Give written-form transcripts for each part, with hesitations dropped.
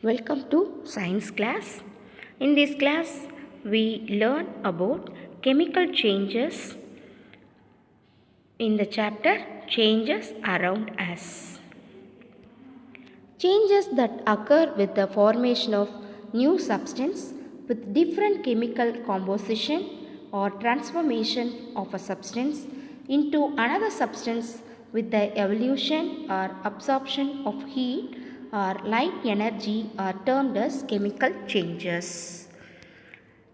Welcome to science class. In this class, we learn about chemical changes in the chapter Changes Around Us. Changes that occur with the formation of new substance with different chemical composition or transformation of a substance into another substance with the evolution or absorption of heat or light energy are termed as chemical changes.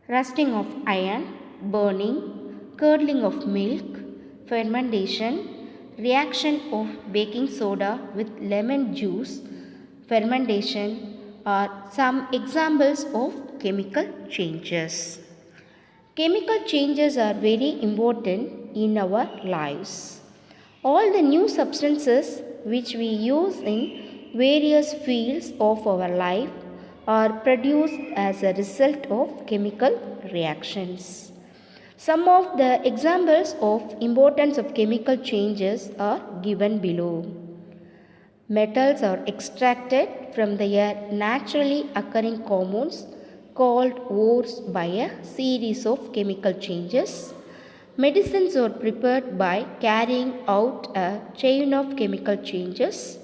Rusting of iron, burning, curdling of milk, fermentation, reaction of baking soda with lemon juice, fermentation are some examples of chemical changes. Chemical changes are very important in our lives. All the new substances which we use in various fields of our life are produced as a result of chemical reactions. Some of the examples of importance of chemical changes are given below. Metals are extracted from their naturally occurring compounds called ores by a series of chemical changes. Medicines are prepared by carrying out a chain of chemical changes.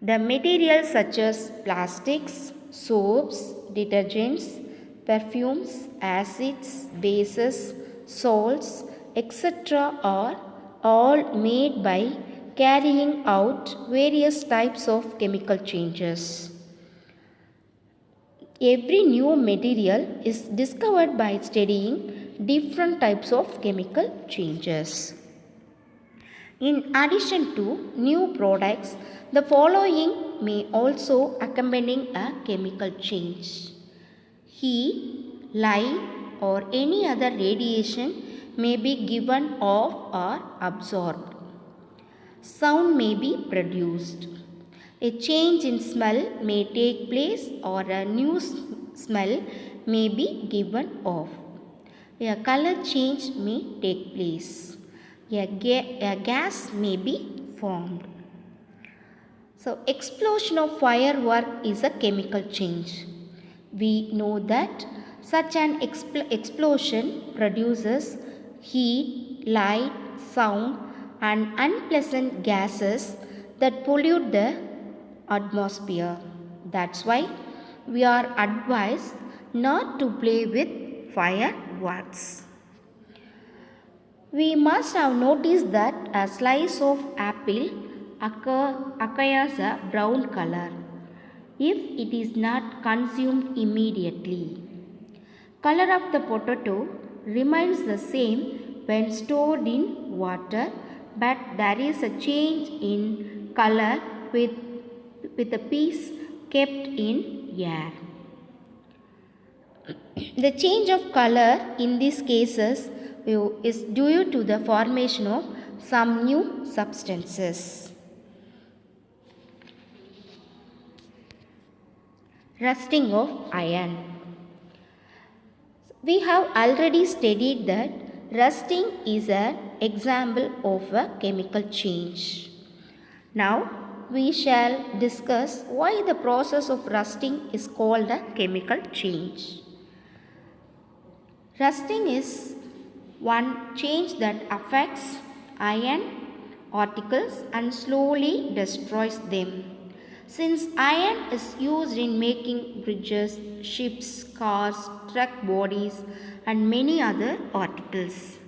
The materials such as plastics, soaps, detergents, perfumes, acids, bases, salts, etc. are all made by carrying out various types of chemical changes. Every new material is discovered by studying different types of chemical changes. In addition to new products, the following may also accompany a chemical change. Heat, light, or any other radiation may be given off or absorbed. Sound may be produced. A change in smell may take place or a new smell may be given off. A color change may take place. A gas may be formed. So, explosion of firework is a chemical change. We know that such an explosion produces heat, light, sound, and unpleasant gases that pollute the atmosphere. That's why we are advised not to play with fireworks. We must have noticed that a slice of apple acquires a brown color if it is not consumed immediately. Color of the potato remains the same when stored in water, but there is a change in color with the piece kept in air. The change of color in these cases is due to the formation of some new substances. Rusting of iron. We have already studied that rusting is an example of a chemical change. Now, we shall discuss why the process of rusting is called a chemical change. Rusting is one change that affects iron particles and slowly destroys them. Since iron is used in making bridges, ships, cars, truck bodies, and many other articles,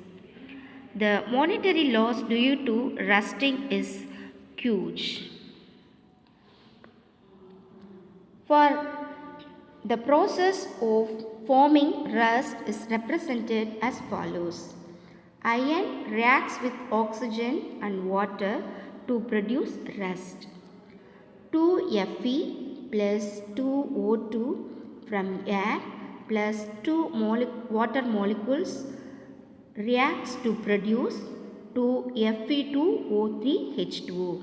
the monetary loss due to rusting is huge. For the process of forming rust is represented as follows. Iron reacts with oxygen and water to produce rust. 2Fe plus 2O2 from air plus 2 water molecules reacts to produce 2Fe2O3H2O.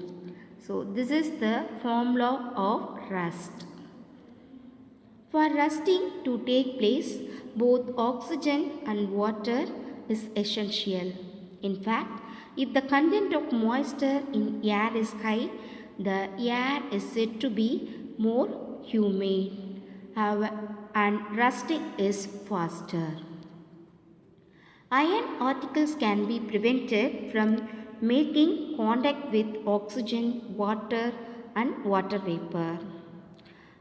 So this is the formula of rust. For rusting to take place, both oxygen and water is essential. In fact, if the content of moisture in air is high, the air is said to be more humid and rusting is faster. Iron particles can be prevented from making contact with oxygen, water and water vapor.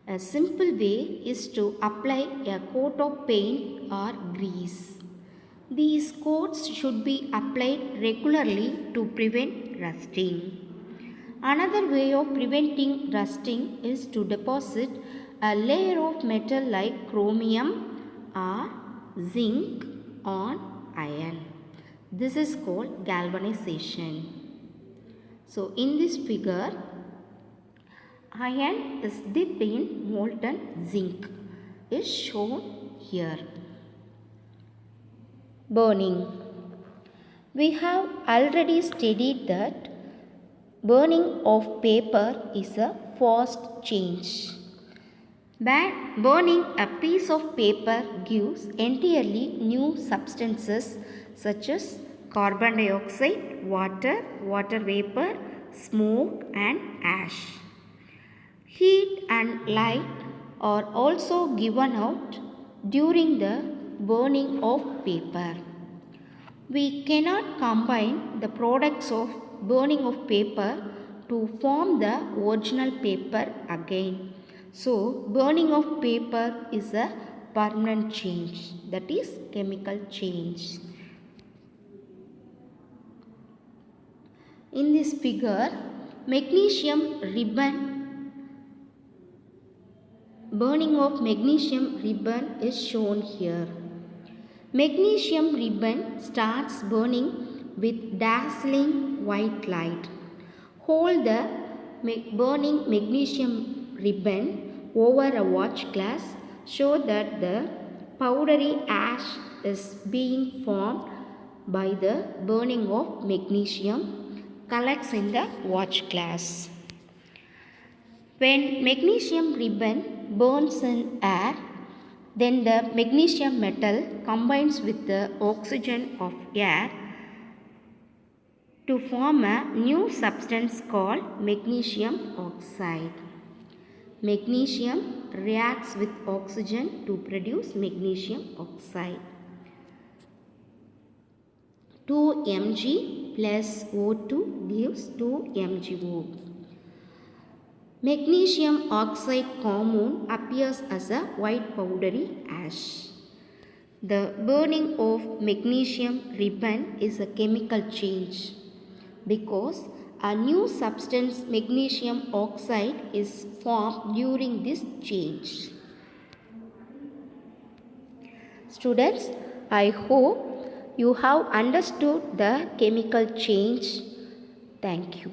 A simple way is to apply a coat of paint or grease. These coats should be applied regularly to prevent rusting. Another way of preventing rusting is to deposit a layer of metal like chromium or zinc on iron. This is called galvanization. So in this figure, iron is dipped in molten zinc is shown here. Burning. We have already studied that burning of paper is a fast change. Burning a piece of paper gives entirely new substances such as carbon dioxide, water, water vapor, smoke and ash. Heat and light are also given out during the burning of paper. We cannot combine the products of burning of paper to form the original paper again. So, burning of paper is a permanent change, that is chemical change. In this figure, magnesium ribbon, burning of magnesium ribbon is shown here. Magnesium ribbon starts burning with dazzling white light. Hold the burning magnesium ribbon over a watch glass so that the powdery ash is being formed by the burning of magnesium collects in the watch glass. When magnesium ribbon burns in air, then the magnesium metal combines with the oxygen of air to form a new substance called magnesium oxide. Magnesium reacts with oxygen to produce magnesium oxide. 2 Mg plus O2 gives 2 MgO. Magnesium oxide compound appears as a white powdery ash. The burning of magnesium ribbon is a chemical change because a new substance magnesium oxide is formed during this change. Students, I hope you have understood the chemical change. Thank you.